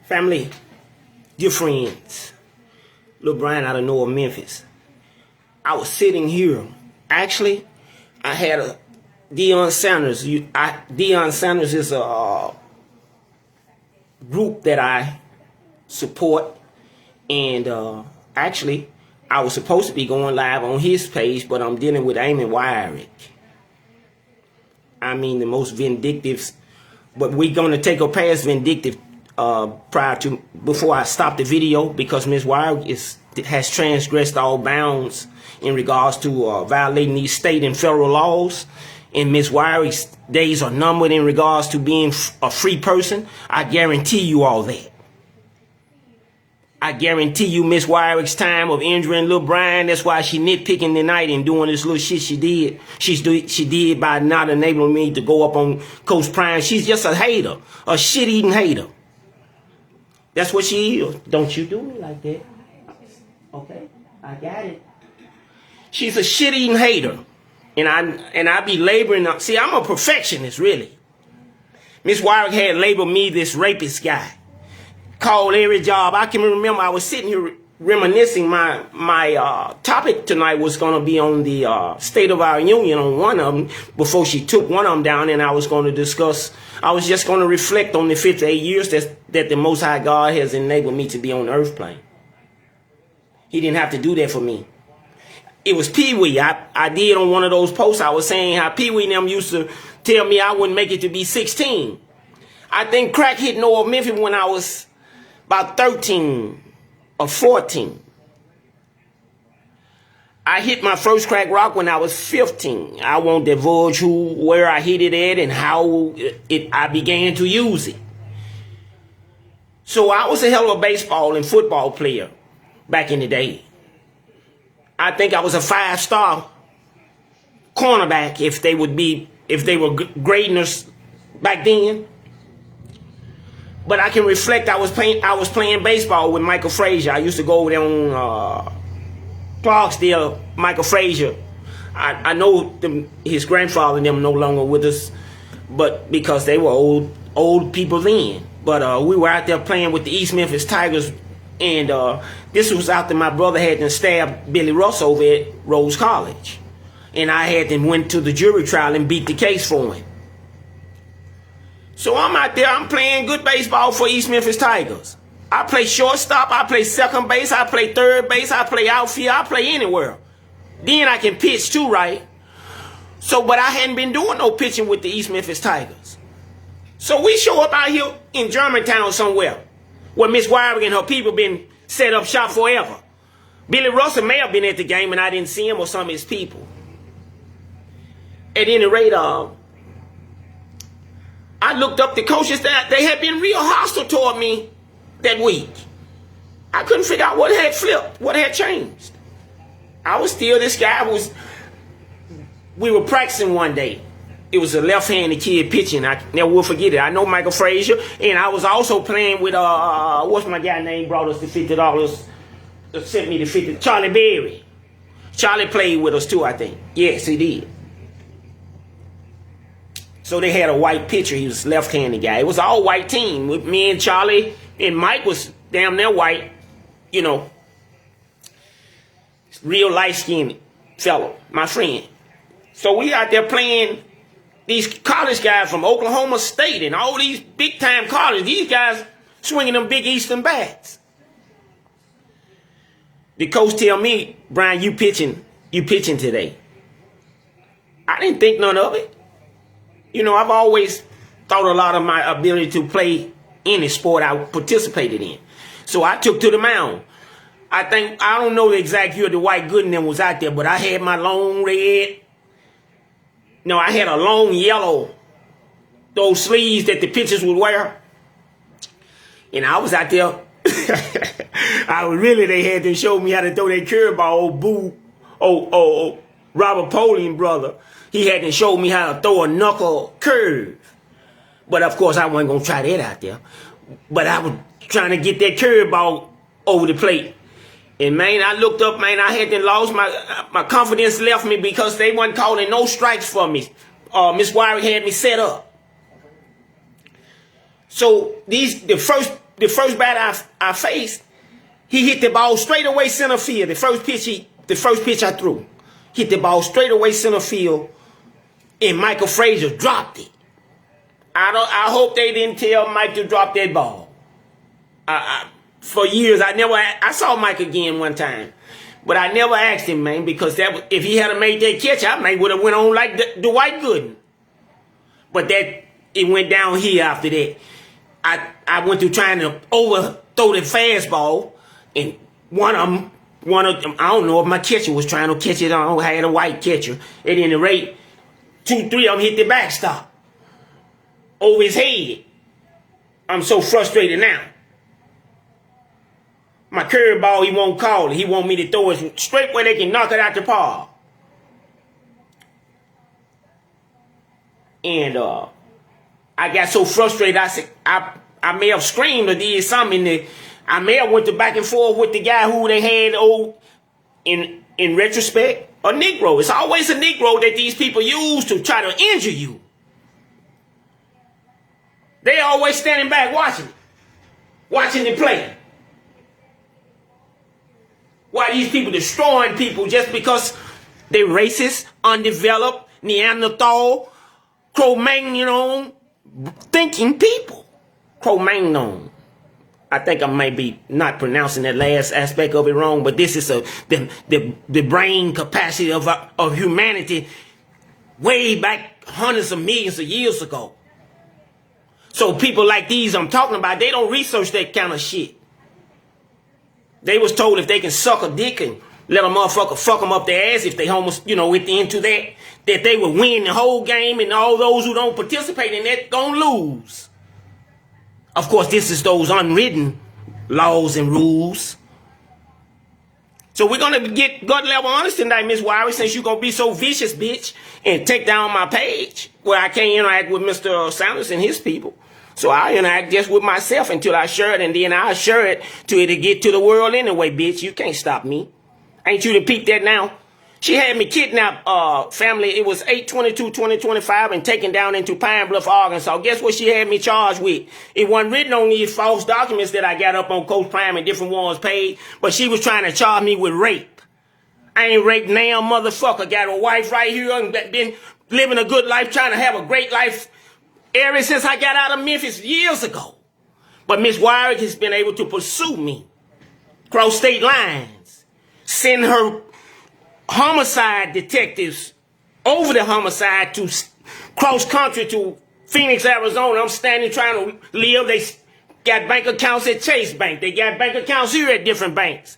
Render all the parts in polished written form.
Family, dear friends, Lil Brian out of North Memphis. I was sitting here. Actually, I had a Deion Sanders. Deion Sanders is a group that I support, and actually, I was supposed to be going live on his page, but I'm dealing with Amy Wyrick. I mean, the most vindictive, but we're gonna take her past vindictive before I stop the video, because Ms. Wyrick has transgressed all bounds in regards to violating these state and federal laws, and Ms. Wyrick's days are numbered in regards to being a free person. I guarantee you all that. I guarantee you Ms. Wyrick's time of injuring Lil Brian, that's why she nitpicking tonight and doing this little shit she did. She did by not enabling me to go up on Coach Prime. She's just a hater, a shit-eating hater. That's what she is. Don't you do me like that. Okay, I got it. She's a shit-eating hater. And I be laboring. See, I'm a perfectionist, really. Miss Wyrick had labeled me this rapist guy. Called every job. I can remember I was sitting here reminiscing. My topic tonight was going to be on the State of our Union on one of them, before she took one of them down, and I was going to discuss, I was just going to reflect on the 58 years that the Most High God has enabled me to be on the earth plane. He didn't have to do that for me. It was Pee Wee. I did on one of those posts, I was saying how Pee Wee and them used to tell me I wouldn't make it to be 16. I think crack hit North Memphis when I was about 13 or 14. I hit my first crack rock when I was 15. I won't divulge where I hit it at and how I began to use it. So I was a hell of a baseball and football player back in the day. I think I was a 5-star cornerback if they were grading us back then. But I can reflect, I was playing baseball with Michael Frazier. I used to go over there on Clarksdale, Michael Frazier. I know his grandfather and them no longer with us, but because they were old people then. But we were out there playing with the East Memphis Tigers, and this was after my brother had them stabbed Billy Russ over at Rose College. And I had them went to the jury trial and beat the case for him. So I'm out there, I'm playing good baseball for East Memphis Tigers. I play shortstop, I play second base, I play third base, I play outfield, I play anywhere. Then I can pitch too, right? So, but I hadn't been doing no pitching with the East Memphis Tigers. So we show up out here in Germantown somewhere, where Miss Wyrick and her people been set up shop forever. Billy Russell may have been at the game and I didn't see him, or some of his people. At any rate, I looked up the coaches that they had been real hostile toward me that week. I couldn't figure out what had flipped, what had changed. I was still this guy. We were practicing one day. It was a left-handed kid pitching. I never will forget it. I know Michael Frazier, and I was also playing with what's my guy name? Brought us the $50. Sent me the $50. Charlie Berry. Charlie played with us too, I think. Yes, he did. So they had a white pitcher. He was a left-handed guy. It was an all-white team. With me and Charlie, and Mike was damn near white. You know, real light-skinned fellow, my friend. So we out there playing these college guys from Oklahoma State and all these big-time colleges. These guys swinging them big Eastern bats. The coach tell me, Brian, you pitching today. I didn't think none of it. You know, I've always thought a lot of my ability to play any sport I participated in. So I took to the mound. I don't know the exact year the White Gooden was out there, but I had my long red. No, I had a long yellow, those sleeves that the pitchers would wear. And I was out there. They had to show me how to throw that curveball. Robert Polian, brother. He had to show me how to throw a knuckle curve. But of course, I wasn't going to try that out there. But I was trying to get that curveball over the plate. And man, I looked up, man, I had to lost my confidence left me because they wasn't calling no strikes for me. Miss Wyrick had me set up. So the first the first bat I faced, he hit the ball straight away center field. The first pitch I threw, hit the ball straight away center field, and Michael Frazier dropped it. I hope they didn't tell Mike to drop that ball. For years, I saw Mike again one time, but I never asked him, man, because if he had made that catch, I may would have went on like Dwight Gooden. But it went downhill after that. I went through trying to overthrow the fastball, and one of them, I don't know if my catcher was trying to catch it. I had a white catcher. At any rate, 2, 3 of them hit the backstop over his head. I'm so frustrated now. My curveball, he won't call it. He want me to throw it straight where they can knock it out the park. And I got so frustrated, I said, I may have screamed or did something. I may have went to back and forth with the guy who they had in retrospect, a Negro. It's always a Negro that these people use to try to injure you. They always standing back watching the play. Why these people destroying people just because they racist, undeveloped, Neanderthal, Cro-Magnon thinking people. Cro-Magnon. I think I might be not pronouncing that last aspect of it wrong, but this is the brain capacity of humanity way back hundreds of millions of years ago. So people like these I'm talking about, they don't research that kind of shit. They was told if they can suck a dick and let a motherfucker fuck them up their ass if they into that they would win the whole game, and all those who don't participate in that gonna lose. Of course, this is those unwritten laws and rules. So we're gonna get gut level honest tonight, Miss Wiry, since you're gonna be so vicious, bitch, and take down my page where I can't interact with Mr. Sanders and his people. So I interact just with myself until I share it, and then I'll share it till it get to the world anyway, bitch. You can't stop me. Ain't you to peep that now? She had me kidnapped, family. It was 8/22/2025 and taken down into Pine Bluff, Arkansas. Guess what she had me charged with? It wasn't written on these false documents that I got up on Coach Prime and different ones paid, but she was trying to charge me with rape. I ain't raped now, motherfucker. Got a wife right here and been living a good life, trying to have a great life ever since I got out of Memphis years ago. But Miss Wyrick has been able to pursue me, cross state lines, send her homicide detectives over the homicide to cross country to Phoenix, Arizona. I'm standing trying to live. They got bank accounts at Chase Bank. They got bank accounts here at different banks.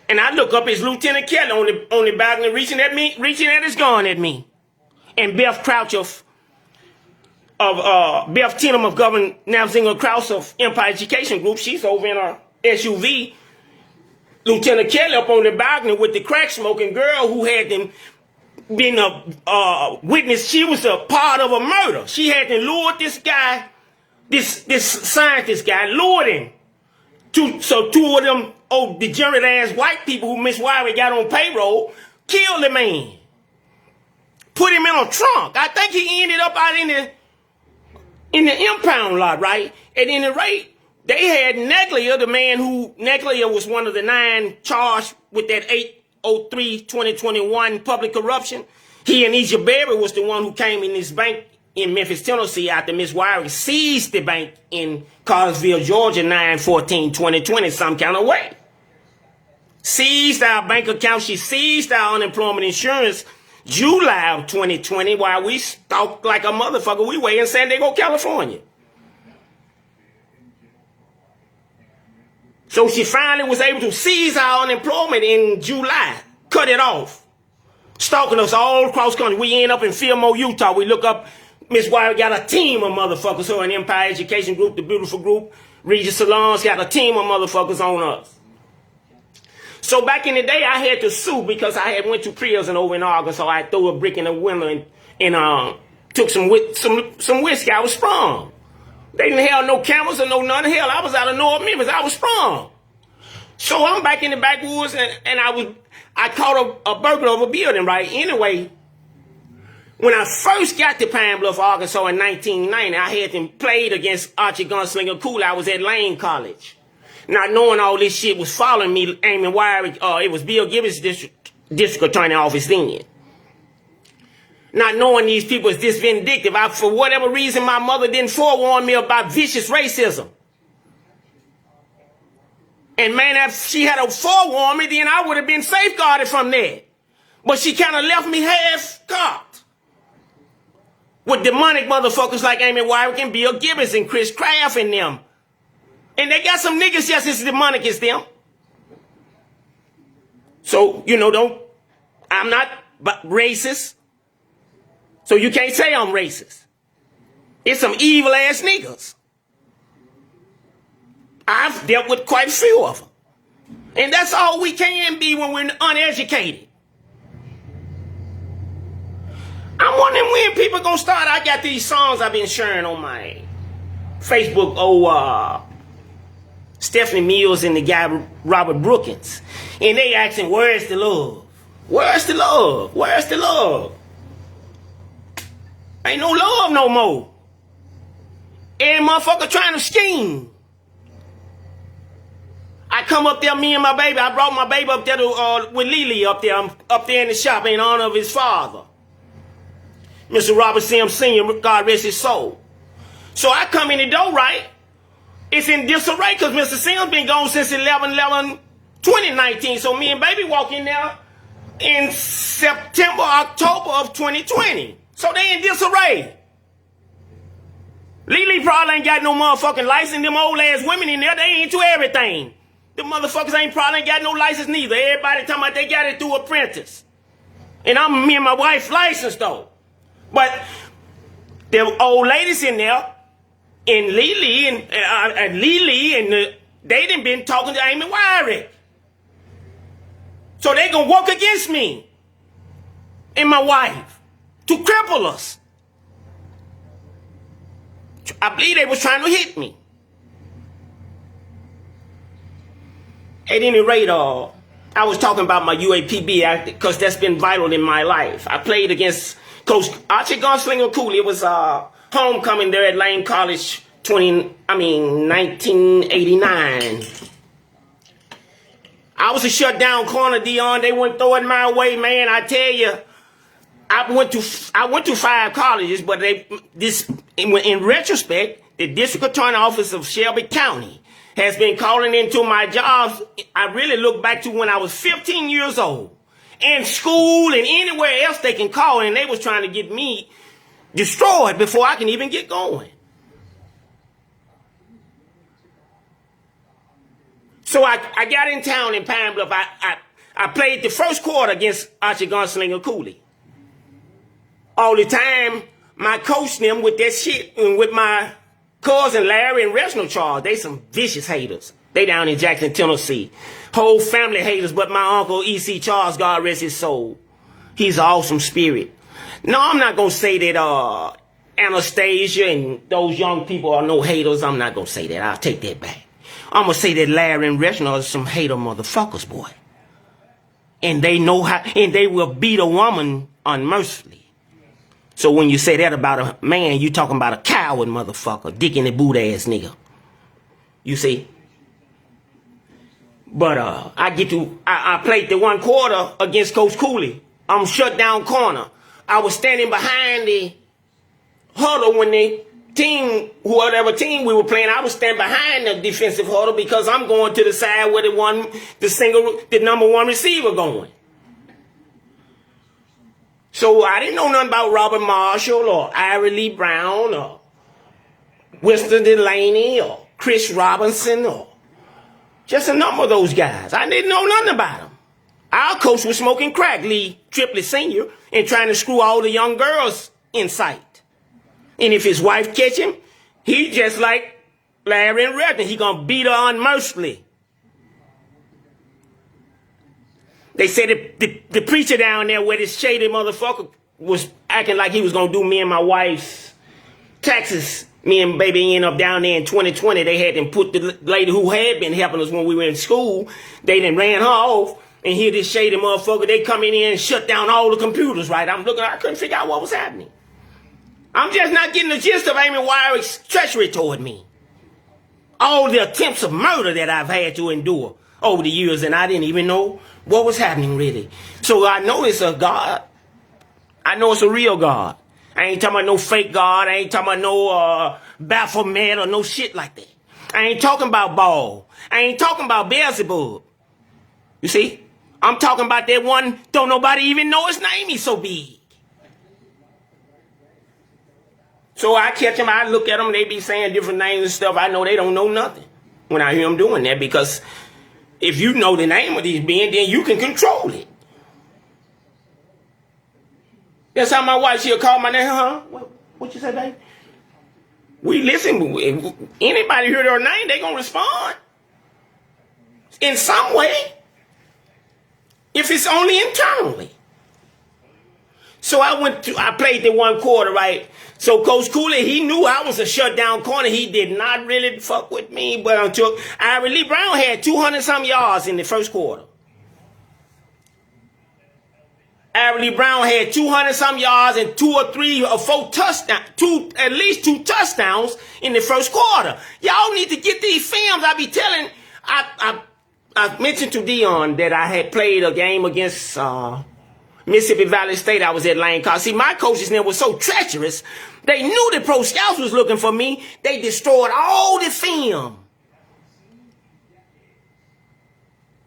And I look up, it's Lieutenant Kelly on the balcony reaching at his gun at me. And Beth Crouch of Beth Teenham of Governor Navzinger Krause of Empire Education Group. She's over in her SUV. Lieutenant Kelly up on the balcony with the crack smoking girl who had them been a witness. She was a part of a murder. She had them lured this guy, this scientist guy, lured him. So two of them degenerate ass white people who Miss Wyrick got on payroll killed the man. Put him in a trunk. I think he ended up out in the impound lot, right? At any rate, they had Neglia, the man who, Neglia was one of the 9 charged with that 8/03/2021 public corruption. He and Egypt Berry was the one who came in this bank in Memphis, Tennessee after Miss Wyrick seized the bank in Cartersville, Georgia, 9/14/2020 some kind of way. Seized our bank account. She seized our unemployment insurance July of 2020 while we stalked like a motherfucker. We were in San Diego, California. So she finally was able to seize our unemployment in July. Cut it off. Stalking us all across country. We end up in Fillmore, Utah. We look up, Miss Wyrick got a team of motherfuckers. So an Empire Education Group, the beautiful group, Regis Salons got a team of motherfuckers on us. So back in the day, I had to sue because I had went to prison over in Arkansas. I threw a brick in the window and took some whiskey. I was sprung. They didn't have no cameras or no none. Hell, I was out of North Memphis. I was sprung. So I'm back in the backwoods and I caught a burglar of a building, right? Anyway, When I first got to Pine Bluff, Arkansas in 1990, I had them played against Archie Gunslinger Cooley. I was at Lane College. Not knowing all this shit was following me, Eamon Wyrick, it was Bill Gibbons' district attorney office then. Not knowing these people is this vindictive. For whatever reason, my mother didn't forewarn me about vicious racism. And man, if she had forewarned me, then I would have been safeguarded from that. But she kind of left me half-cocked. With demonic motherfuckers like Eamon Wyrick and Bill Gibbons and Chris Kraft and them. And they got some niggas just as demonic as them. So, I'm not racist. So you can't say I'm racist. It's some evil ass niggas. I've dealt with quite a few of them. And that's all we can be when we're uneducated. I'm wondering when people gonna start. I got these songs I've been sharing on my Facebook. Stephanie Mills and the guy Robert Brookins. And they asking, where's the love? Where's the love? Where's the love? Ain't no love no more. Every motherfucker trying to scheme. I come up there, me and my baby. I brought my baby up there with Lily up there. I'm up there in the shop in honor of his father. Mr. Robert Sims Sr., God rest his soul. So I come in the door, right? It's in disarray because Mr. Sims been gone since 11/11/2019. So me and baby walk in there in September, October of 2020. So they in disarray. Lily probably ain't got no motherfucking license. Them old ass women in there, they into everything. The motherfuckers probably ain't got no license neither. Everybody talking about they got it through apprentice. And me and my wife licensed though. But the old ladies in there, and Lily they done been talking to Eamon Wyrick. So they gonna work against me and my wife to cripple us. I believe they was trying to hit me. At any rate, I was talking about my UAPB because that's been vital in my life. I played against Coach Archie Gunslinger Cooley. It was homecoming there at Lane College 1989. I was a shutdown corner, Dion. They wouldn't throw it my way, man. I tell you, I went to 5 colleges, but in retrospect, the district attorney office of Shelby County has been calling into my jobs. I really look back to when I was 15 years old. In school and anywhere else they can call, and they was trying to get me destroyed before I can even get going. So I got in town in Pine Bluff. I played the first quarter against Archie Gunslinger Cooley. All the time, my coach them with that shit, and with my cousin Larry and Reginald Charles, they some vicious haters. They down in Jackson, Tennessee. Whole family haters, but my uncle E.C. Charles, God rest his soul. He's an awesome spirit. No, I'm not going to say that Anastasia and those young people are no haters. I'm not going to say that. I'll take that back. I'm going to say that Larry and Reginald are some hater motherfuckers, boy. And they know how, and they will beat a woman unmercifully. So when you say that about a man, you talking about a coward motherfucker, dick in the boot ass nigga. You see? But I played the one quarter against Coach Cooley. I'm shut down corner. I was standing behind the huddle when the team, whatever team we were playing, I was standing behind the defensive huddle because I'm going to the side where the number one receiver going. So I didn't know nothing about Robert Marshall or Ira Lee Brown or Winston Delaney or Chris Robinson or just a number of those guys. I didn't know nothing about them. Our coach was smoking crack, Lee Triplett Sr., and trying to screw all the young girls in sight. And if his wife catch him, he just like Larry and Reginald. He gonna beat her unmercifully. They said the preacher down there where this shady motherfucker was acting like he was going to do me and my wife's taxes. Me and baby ended up down there in 2020. They had them put the lady who had been helping us when we were in school. They then ran her off and hear this shady motherfucker, they come in here and shut down all the computers, right? I'm looking, I couldn't figure out what was happening. I'm just not getting the gist of Amy Wyrick's treachery toward me. All the attempts of murder that I've had to endure over the years, and I didn't even know what was happening really. So I know it's a God. I know it's a real God. I ain't talking about no fake God. I ain't talking about no Baphomet or no shit like that. I ain't talking about Baal. I ain't talking about Beelzebub. You see? I'm talking about that one, don't nobody even know his name, he's so big. So I catch them, I look at them, they be saying different names and stuff. I know they don't know nothing when I hear them doing that, because if you know the name of these beings, then you can control it. That's how my wife, she'll call my name, huh? What you say, baby? We listen, anybody hear their name, they gonna respond. In some way. If it's only internally. So I played the one quarter, right? So Coach Cooley, he knew I was a shutdown corner. He did not really fuck with me, but until Ivory Lee Brown had 200-some yards in the first quarter. Ivory Lee Brown had 200-some yards and 2 or 3 or 4 touchdowns, at least 2 touchdowns in the first quarter. Y'all need to get these films. I be telling, I mentioned to Dion that I had played a game against Mississippi Valley State. I was at Lane College. See, my coaches there were so treacherous. They knew the pro scouts was looking for me. They destroyed all the film.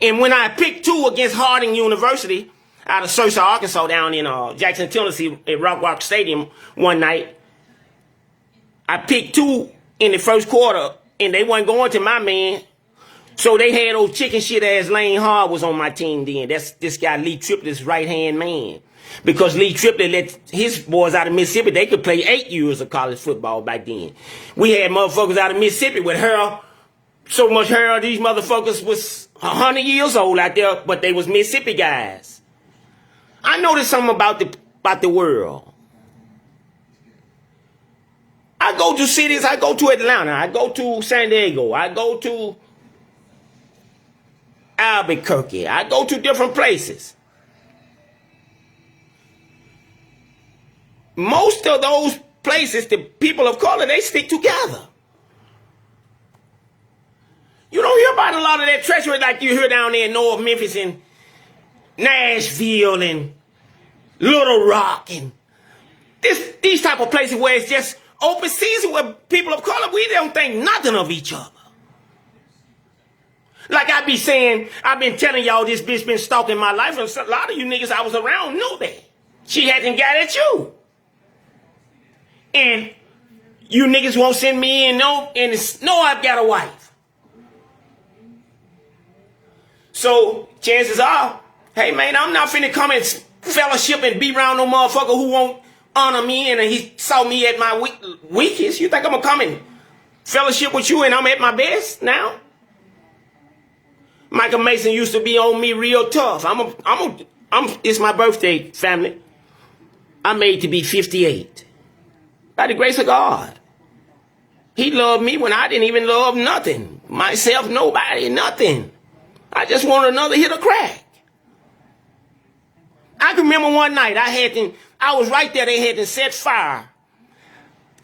And when I picked 2 against Harding University out of Sursa, Arkansas, down in Jackson, Tennessee, at Rock Stadium one night, I picked 2 in the first quarter, and they wasn't going to my man. So they had old chicken shit ass Lane Hard was on my team then. That's this guy Lee Triplett's right-hand man. Because Lee Triplett let his boys out of Mississippi, they could play 8 years of college football back then. We had motherfuckers out of Mississippi with hair, so much hair, these motherfuckers was 100 years old out there, but they was Mississippi guys. I noticed something about the world. I go to cities, I go to Atlanta, I go to San Diego, I go to Albuquerque. I go to different places. Most of those places, the people of color, they stick together. You don't hear about a lot of that treachery like you hear down there in North Memphis and Nashville and Little Rock and these type of places where it's just open season where people of color, we don't think nothing of each other. Like I be saying, I've been telling y'all this bitch been stalking my life, and a lot of you niggas I was around knew that. She hasn't got at you. And you niggas won't send me in no I've got a wife. So chances are, hey man, I'm not finna come and fellowship and be around no motherfucker who won't honor me and he saw me at my weakest. You think I'm gonna come and fellowship with you and I'm at my best now? Michael Mason used to be on me real tough. It's my birthday, family. I'm made to be 58. By the grace of God. He loved me when I didn't even love nothing. Myself, nobody, nothing. I just wanted another hit of crack. I can remember one night I was right there, they had to set fire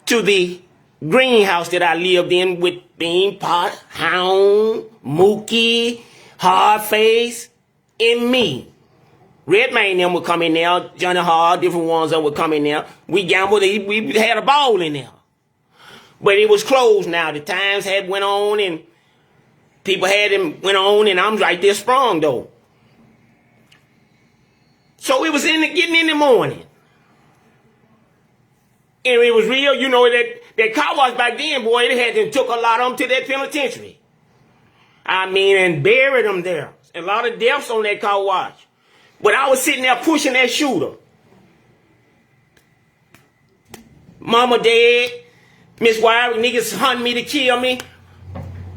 to the greenhouse that I lived in with Bean Pot, Hound, Mookie, Hardface, and me. Redmayne them would come in there, Johnny Hard, different ones that would come in there. We gambled, we had a ball in there. But it was closed now. The times had went on and people went on and I'm right there sprung though. So it was getting in the morning. And it was real, you know, that car wash back then, boy, they took a lot of them to that penitentiary. I mean, and buried them there. A lot of deaths on that car wash. But I was sitting there pushing that shooter. Mama dead. Miss Wyrick, niggas hunting me to kill me.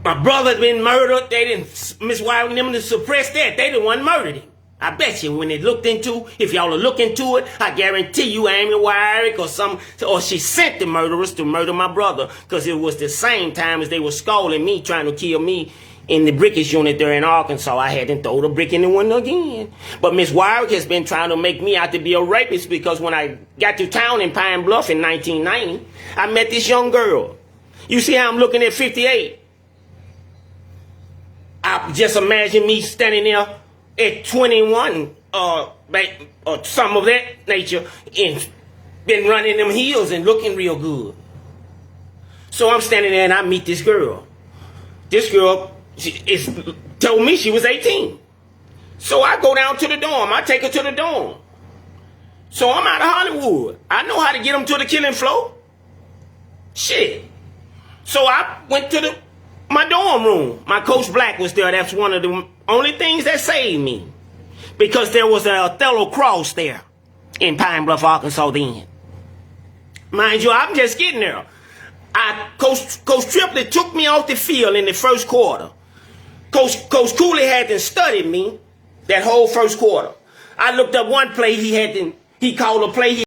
My brother's been murdered. Miss Wyrick, them to suppress that. They the one murdered him. I bet you when they looked into, if y'all are looking into it, I guarantee you Amy Wyrick or she sent the murderers to murder my brother. Because it was the same time as they were scolding me, trying to kill me in the Brickish unit there in Arkansas. I had to throw the brick in the window again. But Miss Wyrick has been trying to make me out to be a rapist because when I got to town in Pine Bluff in 1990, I met this young girl. You see how I'm looking at 58? I just imagine me standing there at 21 or some of that nature and been running them heels and looking real good. So I'm standing there and I meet this girl. This girl told me she was 18. So I go down to the dorm. I take her to the dorm. So I'm out of Hollywood. I know how to get them to the killing floor. Shit. So I went to my dorm room. My Coach Black was there. That's one of the only things that saved me. Because there was a Othello cross there in Pine Bluff, Arkansas then. Mind you, I'm just getting there. Coach Triplett took me off the field in the first quarter. Coach Cooley hadn't studied me that whole first quarter. I looked up one play he called a play.